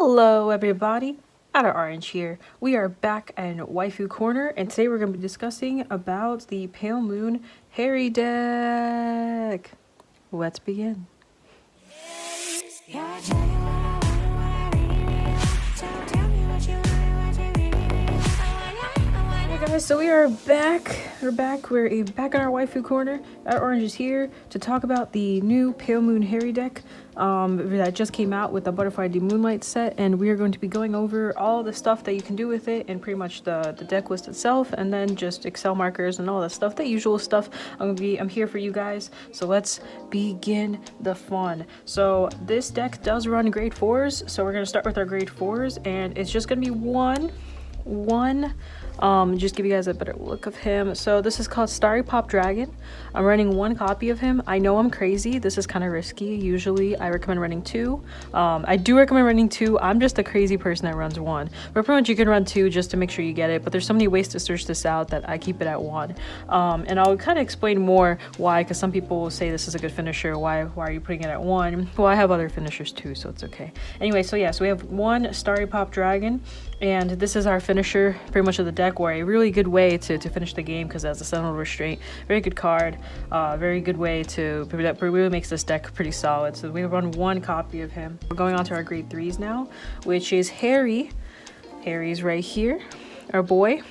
Hello everybody, OuterOrange here. We are back in Waifu Corner, and today we're going to be discussing about the Pale Moon Harri deck. Let's begin. Hey guys, so we are back. We're back in our Waifu Corner. OuterOrange is here to talk about the new Pale Moon Harri deck that just came out with the Butterfly D Moonlight set, and we are going to be going over all the stuff that you can do with it and pretty much the deck list itself, and then just Excel markers and all that stuff, the usual stuff. I'm here for you guys, so let's begin the fun. So this deck does run grade 4s, so we're going to start with our grade 4s, and it's just going to be one just give you guys a better look of him. So this is called Starry Pop Dragon. I'm running one copy of him. I know I'm crazy, this is kind of risky. Usually I recommend running 2. I do recommend running 2. I'm just a crazy person that runs 1, but pretty much you can run 2 just to make sure you get it, but there's so many ways to search this out that I keep it at 1. And I'll kind of explain more why, because some people will say this is a good finisher. Why are you putting it at 1? Well, I have other finishers too, so it's okay. Anyway, so yeah, so we have one Starry Pop Dragon, and this is our finisher pretty much of the deck, or a really good way to finish the game, because it has a Sentinel Restraint. Very good card, very good way to, that really makes this deck pretty solid. So we run one copy of him. We're going on to our grade 3s now, which is Harri. Harri's right here, our boy.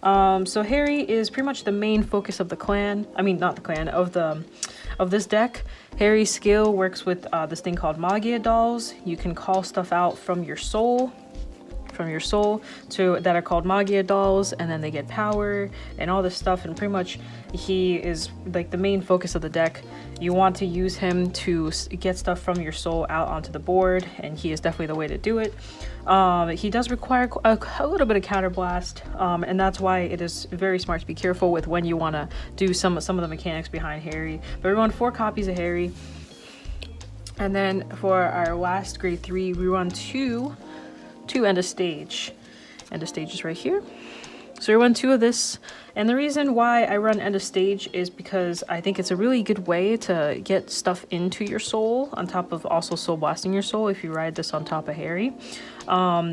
So Harri is pretty much the main focus of the clan. I mean, not the clan, of this deck. Harri's skill works with this thing called Magia Dolls. You can call stuff out from your soul to that are called Magia Dolls, and then they get power and all this stuff, and pretty much he is like the main focus of the deck. You want to use him to get stuff from your soul out onto the board, and he is definitely the way to do it. He does require a little bit of counterblast, and that's why it is very smart to be careful with when you want to do some of the mechanics behind Harri. But we run 4 copies of Harri, and then for our last grade 3 we run two end of stage. End of stage is right here. So we run 2 of this, and the reason why I run end of stage is because I think it's a really good way to get stuff into your soul, on top of also soul blasting your soul if you ride this on top of Harri.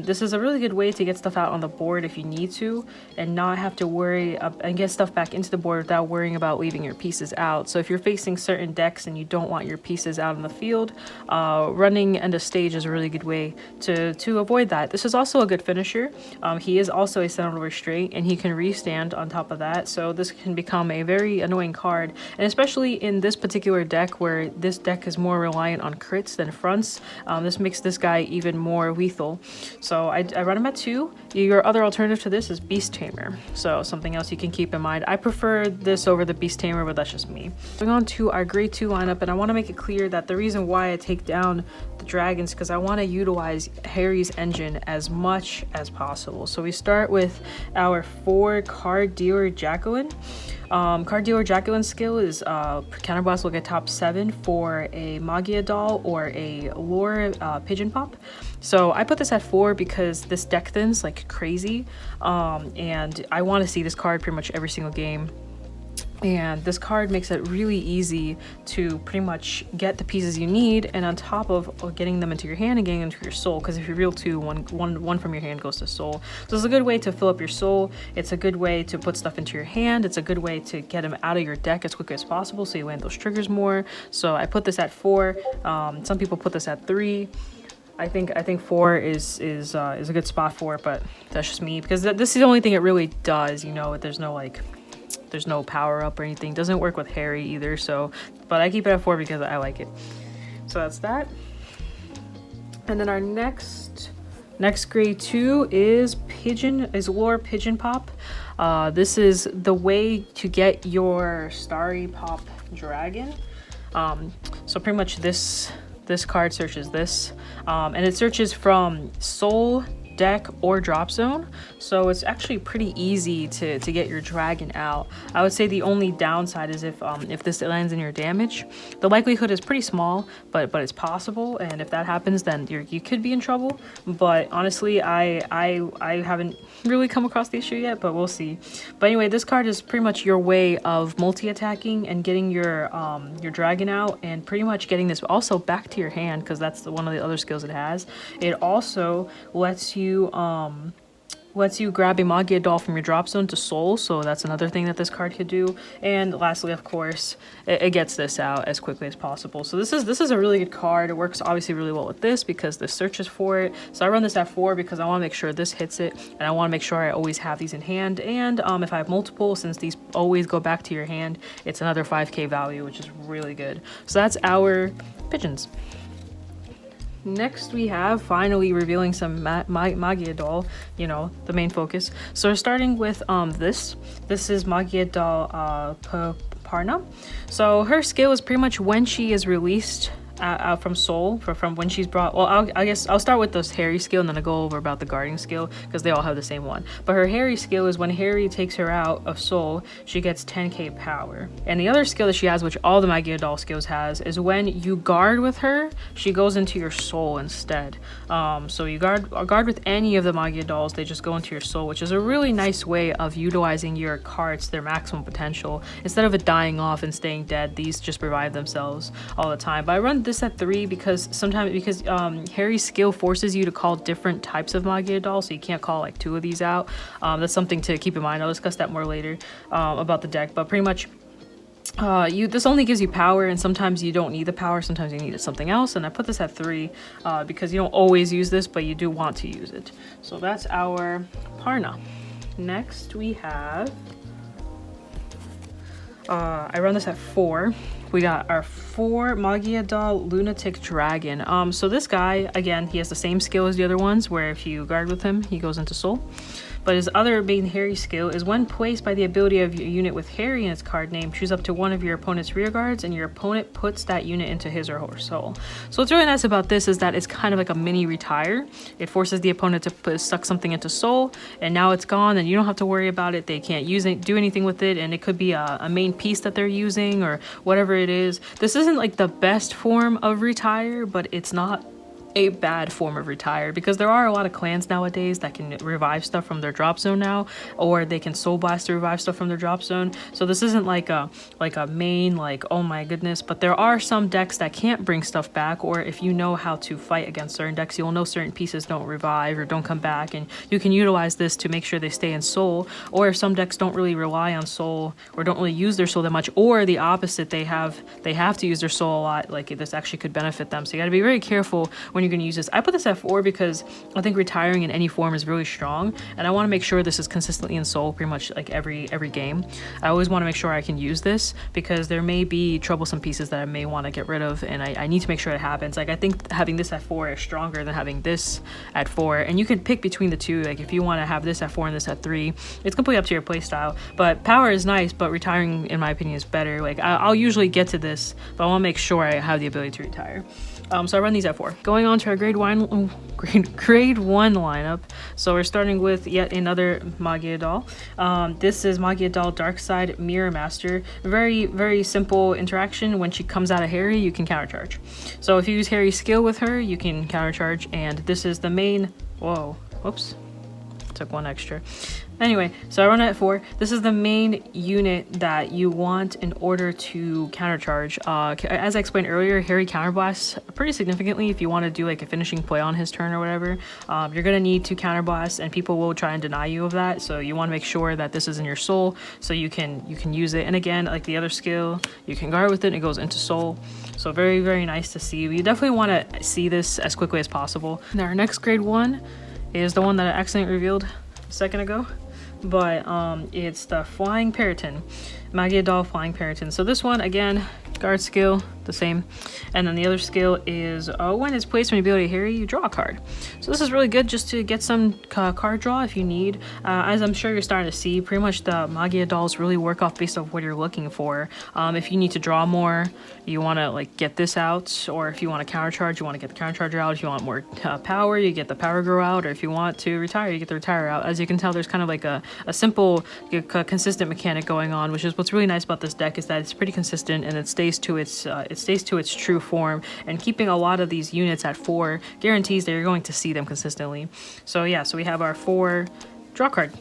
This is a really good way to get stuff out on the board if you need to, and not have to worry and get stuff back into the board without worrying about leaving your pieces out. So if you're facing certain decks and you don't want your pieces out in the field, running end of stage is a really good way to avoid that. This is also a good finisher. He is also a Sentinel Restraint, and he can restand on top of that, so this can become a very annoying card, and especially in this particular deck where this deck is more reliant on crits than fronts. This makes this guy even more lethal. So I run him at 2. Your other alternative to this is Beast Tamer, so something else you can keep in mind. I prefer this over the Beast Tamer, but that's just me. Going on to our grade 2 lineup, and I want to make it clear that the reason why I take down the dragons, because I want to utilize Harri's engine as much as possible. So we start with our 4 Card Dealer Jacqueline. Card Dealer Jacqueline's skill is counterblast will get top 7 for a Magia Doll or a Lore Pigeon Pop. So I put this at 4 because this deck thins like crazy, and I want to see this card pretty much every single game. And this card makes it really easy to pretty much get the pieces you need, and on top of getting them into your hand and getting them to your soul, because if you reel 2, one from your hand goes to soul. So it's a good way to fill up your soul. It's a good way to put stuff into your hand. It's a good way to get them out of your deck as quickly as possible, so you land those triggers more. So I put this at 4. Some people put this at 3. I think 4 is a good spot for it, but that's just me, because this is the only thing it really does. You know, there's no power up or anything. Doesn't work with Harri either, so, but I keep it at 4 because I like it. So that's that. And then our next grade 2 is Lore Pigeon Pop. This is the way to get your Starry Pop Dragon. So pretty much this card searches this, and it searches from soul, deck, or drop zone. so it's actually pretty easy to get your dragon out. I would say the only downside is if this lands in your damage. The likelihood is pretty small, but it's possible, and if that happens, then you could be in trouble. But honestly, I haven't really come across the issue yet, but we'll see. But anyway, this card is pretty much your way of multi-attacking and getting your dragon out, and pretty much getting this also back to your hand, because that's one of the other skills it has. It also lets you grab a Magia doll from your drop zone to soul, so that's another thing that this card could do. And lastly, of course, it gets this out as quickly as possible. So this is a really good card. It works obviously really well with this because this searches for it. So I run this at 4 because I want to make sure this hits it, and I want to make sure I always have these in hand. And if I have multiple, since these always go back to your hand, it's another 5k value, which is really good. So that's our pigeons. Next, we have finally revealing some Magia doll, you know, the main focus. So we're starting with this is Magia doll Parna. So her skill is pretty much when she is released out from soul, from when she's brought. Well, I guess I'll start with this Harri skill and then I'll go over about the guarding skill because they all have the same one. But her Harri skill is when Harri takes her out of soul, she gets 10k power. And the other skill that she has, which all the Magia doll skills has, is when you guard with her, she goes into your soul instead. So you guard with any of the Magia dolls, they just go into your soul, which is a really nice way of utilizing your cards to their maximum potential. Instead of it dying off and staying dead, these just revive themselves all the time. But I run this at 3 because Harri's skill forces you to call different types of Magia dolls, so you can't call like 2 of these out. That's something to keep in mind. I'll discuss that more later about the deck, but pretty much this only gives you power, and sometimes you don't need the power, sometimes you need something else. And I put this at 3 because you don't always use this, but you do want to use it. So that's our Parna. Next we have I run this at 4. We got our 4 Magia doll Lunatic Dragon. So this guy, again, he has the same skill as the other ones, where if you guard with him, he goes into soul. But his other main Harri skill is when placed by the ability of your unit with Harri in its card name, choose up to one of your opponent's rear guards, and your opponent puts that unit into his or her soul. So what's really nice about this is that it's kind of like a mini retire. It forces the opponent to suck something into soul, and now it's gone, and you don't have to worry about it. They can't use it, do anything with it, and it could be a main piece that they're using or whatever it is. This isn't like the best form of retire, but it's not a bad form of retire, because there are a lot of clans nowadays that can revive stuff from their drop zone now, or they can soul blast to revive stuff from their drop zone. So this isn't like a main, like, oh my goodness, but there are some decks that can't bring stuff back, or if you know how to fight against certain decks, you'll know certain pieces don't revive or don't come back, and you can utilize this to make sure they stay in soul. Or if some decks don't really rely on soul or don't really use their soul that much, or the opposite, they have to use their soul a lot, like this actually could benefit them. So you got to be very careful when you're going to use this. I put this at 4 because I think retiring in any form is really strong, and I want to make sure this is consistently in soul pretty much like every game. I always want to make sure I can use this because there may be troublesome pieces that I may want to get rid of, and I need to make sure it happens. Like, I think having this at 4 is stronger than having this at 4, and you can pick between the two. Like, if you want to have this at 4 and this at 3, it's completely up to your playstyle. But power is nice, but retiring, in my opinion, is better. Like, I'll usually get to this, but I want to make sure I have the ability to retire. So I run these at 4. Going on to our grade 1 lineup. So we're starting with yet another Magia doll. This is Magia doll Darkside Mirror Master. Very, very simple interaction. When she comes out of Harri, you can countercharge. So if you use Harri's skill with her, you can countercharge, and this is the main... Whoa, whoops. Took 1 extra. Anyway, so I run it at 4. This is the main unit that you want in order to countercharge. As I explained earlier, Harri counterblasts pretty significantly. If you want to do like a finishing play on his turn or whatever, you're going to need to counterblast, and people will try and deny you of that. So you want to make sure that this is in your soul so you can use it. And again, like the other skill, you can guard with it and it goes into soul. So very, very nice to see. We definitely want to see this as quickly as possible. Now our next grade 1 is the one that I accidentally revealed a second ago. But it's the Flying Peryton, Magia doll Flying Peryton. So this one, again, guard skill, the same. And then the other skill is when it's placed on your ability Harri, you draw a card. So this is really good just to get some card draw if you need. As I'm sure you're starting to see, pretty much the Magia dolls really work off based off what you're looking for. If you need to draw more, you want to like get this out, or if you want to counter charge, you want to get the counter charger out. If you want more power, you get the power grow out, or if you want to retire, you get the retire out. As you can tell, there's kind of like a simple consistent mechanic going on, which is what's really nice about this deck, is that it's pretty consistent and it stays to its true form. And keeping a lot of these units at 4 guarantees that you're going to see them consistently. So yeah, so we have our 4 draw card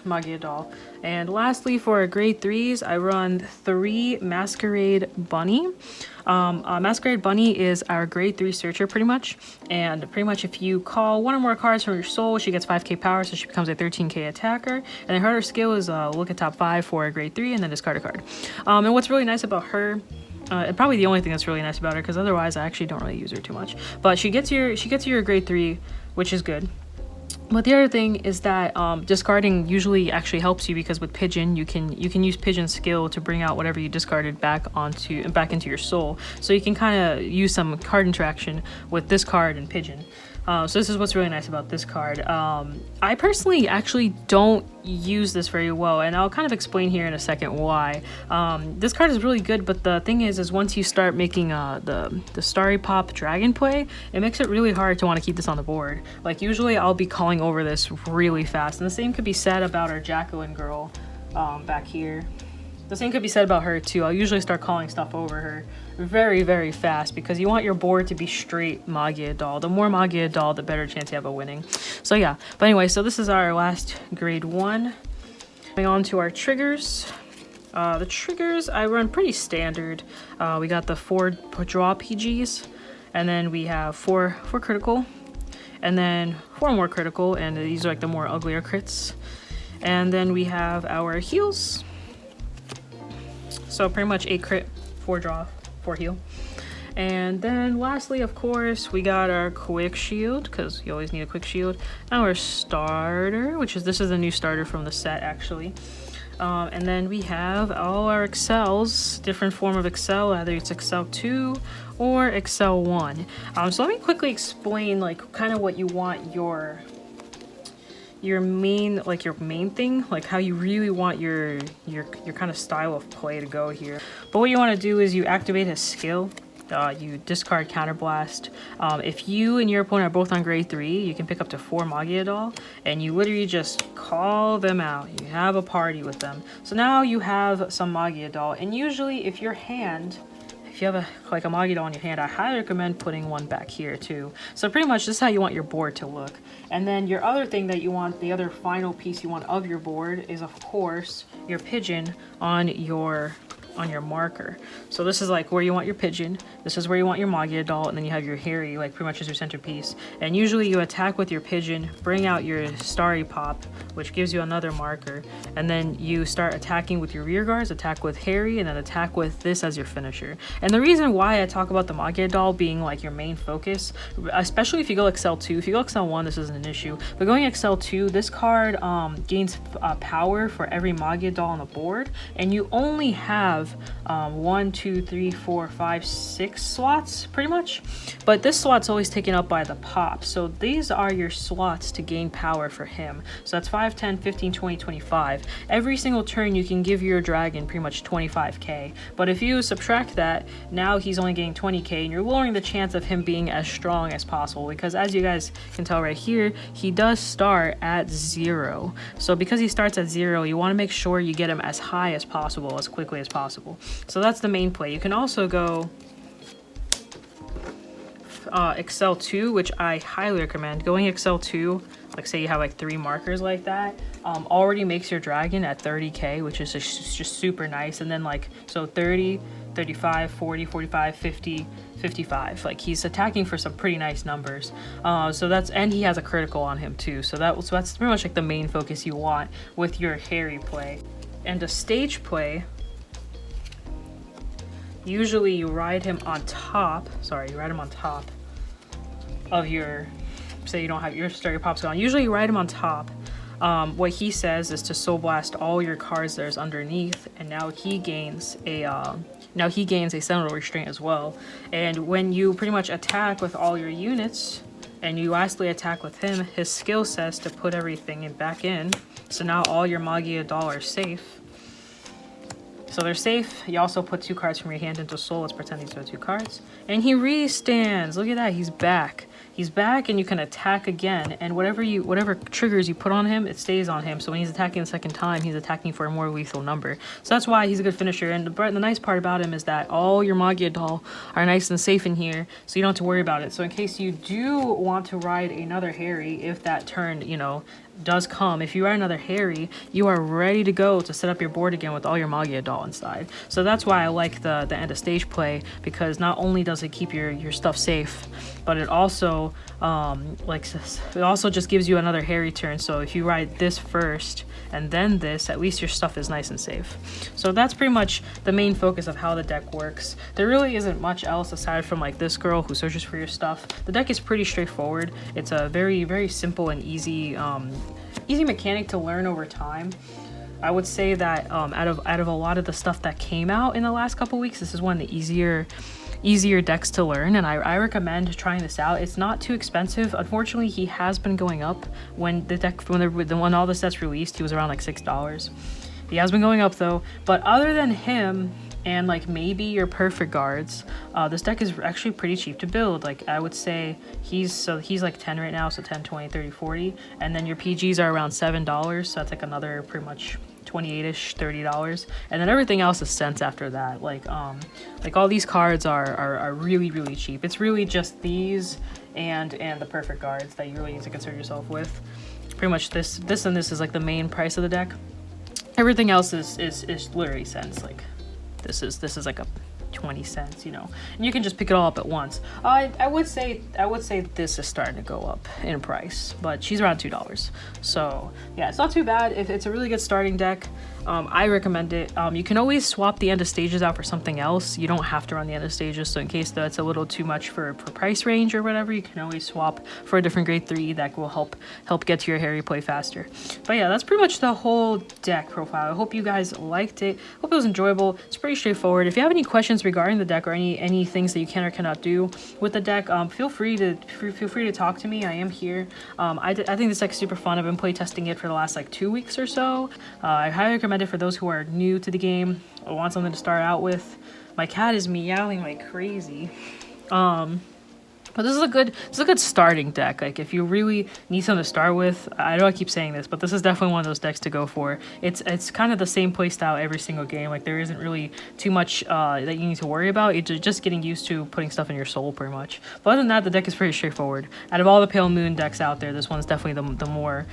Magia doll. And lastly, for our grade 3s, I run 3 Masquerade Bunny. Masquerade Bunny is our grade 3 searcher pretty much, and pretty much if you call 1 or more cards from your soul, she gets 5k power, so she becomes a 13k attacker. And then her other skill is look at top 5 for a grade 3 and then discard a card. And what's really nice about her, and probably the only thing that's really nice about her, because otherwise I actually don't really use her too much, but she gets your grade 3, which is good. But the other thing is that discarding usually actually helps you, because with Pigeon you can use Pigeon's skill to bring out whatever you discarded back into your soul. So you can kind of use some card interaction with this card and Pigeon. So this is what's really nice about this card. I personally actually don't use this very well, and I'll kind of explain here in a second why. This card is really good, but the thing is once you start making the Starry Pop Dragon play, it makes it really hard to want to keep this on the board. Like usually I'll be calling over this really fast, and the same could be said about our Jacqueline girl back here. The same could be said about her too. I'll usually start calling stuff over her very, very fast, because you want your board to be straight Magia doll. The more Magia doll, the better chance you have of winning. So yeah, but anyway, so this is our last grade 1. Going on to our triggers. The triggers I run pretty standard. We got the 4 draw PGs, and then we have 4 critical, and then 4 more critical, and these are like the more uglier crits. And then we have our heals. So pretty much 8 crit, 4 draw, 4 heal. And then lastly, of course, we got our quick shield, because you always need a quick shield. Our starter, this is a new starter from the set actually. And then we have all our excels, different form of excel, either it's excel 2 or excel 1. So let me quickly explain like kind of what you want your main thing, like how you really want your kind of style of play to go here. But what you want to do is you activate a skill. You discard Counterblast. If you and your opponent are both on grade 3, you can pick up to 4 Magia doll, and you literally just call them out. You have a party with them. So now you have some Magia doll, and usually if you have a Magia doll in your hand, I highly recommend putting one back here too. So pretty much this is how you want your board to look. And then your other thing that you want, the other final piece you want of your board is of course your Pigeon on your marker. So this is like where you want your Pigeon, this is where you want your Magia doll, and then you have your Harri like pretty much as your centerpiece. And usually you attack with your Pigeon, bring out your Starry Pop, which gives you another marker, and then you start attacking with your rear guards, attack with Harri, and then attack with this as your finisher. And the reason why I talk about the Magia doll being like your main focus, especially if you go Excel 2, if you go Excel 1 this isn't an issue, but going Excel 2, this card gains power for every Magia doll on the board, and you only have 1, 2, 3, 4, 5, 6 slots pretty much, but this slot's always taken up by the pop, so these are your slots to gain power for him. So that's 5, 10, 15, 20, 25. Every single turn you can give your dragon pretty much 25k, but if you subtract that, now he's only getting 20k, and you're lowering the chance of him being as strong as possible, because as you guys can tell right here, he does start at 0. So because he starts at 0, you want to make sure you get him as high as possible, as quickly as possible. So that's the main play. You can also go Excel 2, which I highly recommend. Going Excel 2, like say you have like 3 markers like that, already makes your dragon at 30k, which is just super nice. And then like, so 30, 35, 40, 45, 50, 55. Like he's attacking for some pretty nice numbers. So that's, and he has a critical on him too. So that's pretty much like the main focus you want with your Harri play. And a stage play, usually you ride him on top, of your, say you don't have your Starry Pops on, usually you ride him on top. What he says is to Soul Blast all your cards there's underneath, and now he gains a Now he gains a Sentinel Restraint as well. And when you pretty much attack with all your units, and you lastly attack with him, his skill says to put everything back in. So now all your Magia Doll are safe. So they're safe. You also put 2 cards from your hand into Soul. Let's pretend these are 2 cards. And he restands. Look at that. He's back. He's back, and you can attack again. And whatever triggers you put on him, it stays on him. So when he's attacking the second time, he's attacking for a more lethal number. So that's why he's a good finisher. And the nice part about him is that all your Magia Doll are nice and safe in here, so you don't have to worry about it. So in case you do want to ride another Harri, if that turn, you know, does come, if you ride another Harri, you are ready to go to set up your board again with all your Magia Doll inside. So that's why I like the end of stage play, because not only does it keep your stuff safe, but it also just gives you another Harri turn. So if you ride this first and then this, at least your stuff is nice and safe. So that's pretty much the main focus of how the deck works. There really isn't much else aside from like this girl who searches for your stuff. The deck is pretty straightforward. It's a very, very simple and easy mechanic to learn over time. I would say that out of a lot of the stuff that came out in the last couple weeks, this is one of the easier decks to learn, and I recommend trying this out. It's not too expensive. Unfortunately, he has been going up. When all the sets released, he was around like $6. He has been going up though. But other than him and like maybe your perfect guards, this deck is actually pretty cheap to build. Like I would say he's like 10 right now, so 10, 20, 30, 40, and then your PGs are around $7, so that's like another pretty much 28ish, $30, and then everything else is cents after that. Like all these cards are really cheap. It's really just these and the perfect guards that you really need to concern yourself with. Pretty much this and this is like the main price of the deck. Everything else is literally cents. Like this is like a 20 cents, you know, and you can just pick it all up at once. I would say this is starting to go up in price, but she's around $2, so yeah, it's not too bad. If it's a really good starting deck, I recommend it. You can always swap the end of stages out for something else. You don't have to run the end of stages, so in case that's a little too much for price range or whatever, you can always swap for a different grade 3 that will help get to your Harri play faster. But yeah, that's pretty much the whole deck profile. I hope you guys liked it. Hope it was enjoyable. It's pretty straightforward. If you have any questions regarding the deck or any things that you can or cannot do with the deck, feel free to talk to me. I am here. I think this deck is super fun. I've been play testing it for the last like 2 weeks or so. I highly recommend it for those who are new to the game or want something to start out with. My cat is meowing like crazy. But this is a good starting deck. Like if you really need something to start with, I know I keep saying this, but this is definitely one of those decks to go for. It's kind of the same play style every single game. Like there isn't really too much that you need to worry about. It's just getting used to putting stuff in your soul pretty much. But other than that, the deck is pretty straightforward. Out of all the Pale Moon decks out there, this one's definitely the more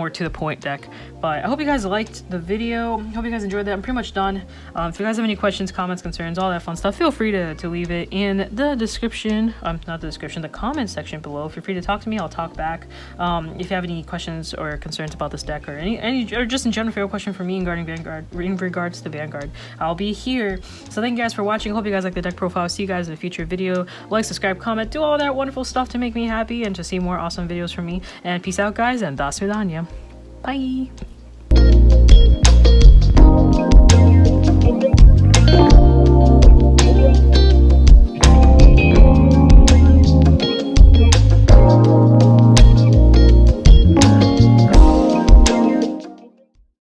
to the point deck. But I hope you guys liked the video. Hope you guys enjoyed that. I'm pretty much done. If you guys have any questions, comments, concerns, all that fun stuff, feel free to leave it in the description. Not the description, the comment section below. Feel free to talk to me. I'll talk back. If you have any questions or concerns about this deck or any or just in general, if you have a question for me in regards to Vanguard, I'll be here. So thank you guys for watching. Hope you guys like the deck profile. See you guys in a future video. Like, subscribe, comment, do all that wonderful stuff to make me happy and to see more awesome videos from me. And peace out, guys, and das vidanya. Bye.